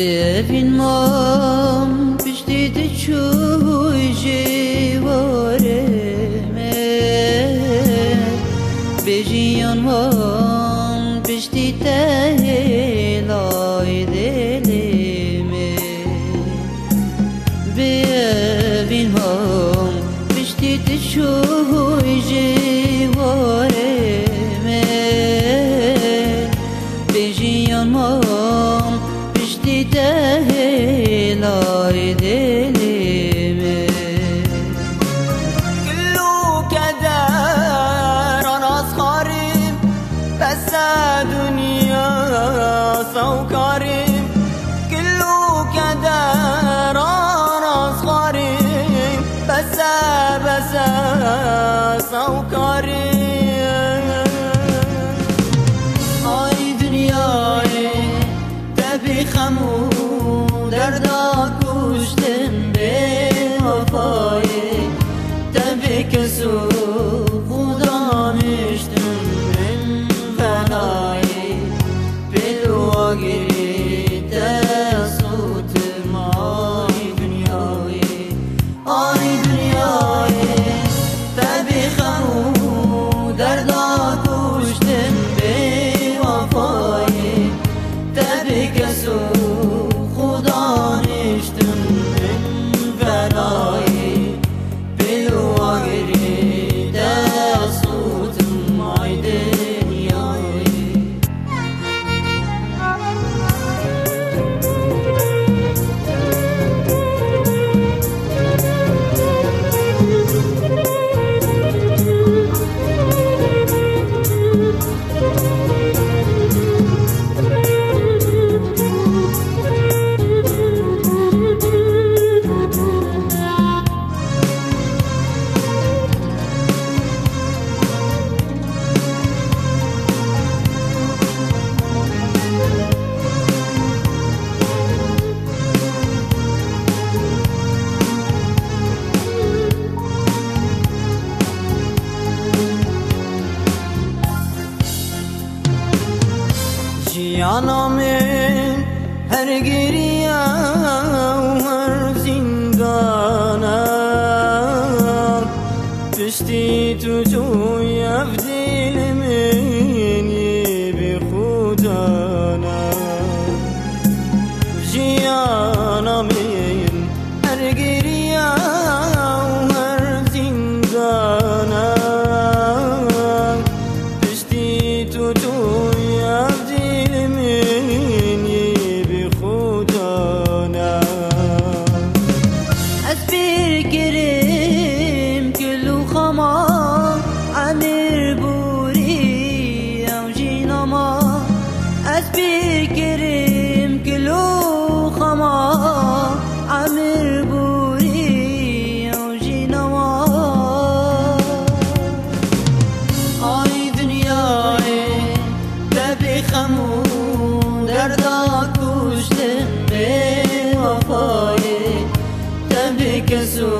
ببین مام پشتی چوی جوارمه بجیان مام پشتی تهلای دلمه ببین مام پشتی چوی جوارمه بجیان مام پشتی تهلای دلمه كله كدار أنا صغاريم بس دنيا سوكريم كله كدار أنا صغاريم بس سوكريم آی دنیای تبی خمو دردا کشتم به وفای تبی کسو خدا نشتم من فنای بلواگی تسوتم آی دنیای تبی خمو دردا کشتم به وفای تبی کسو خدا نشتم من فنای بلواگی تسوتم آی دنیای جیانا من هر گریه و هر زندانم پشتی تو جوی افدیل منی به خودانم جیانا من هر گریه و هر زندانم پشتی تو جوی افدیل أسبركرم كلو خما عمر بوري أو جينما أسبركرم كلو خما عمر بوري أو جينما آي دنياي تبي خمو دردا كشتم بوفاي تبي كسو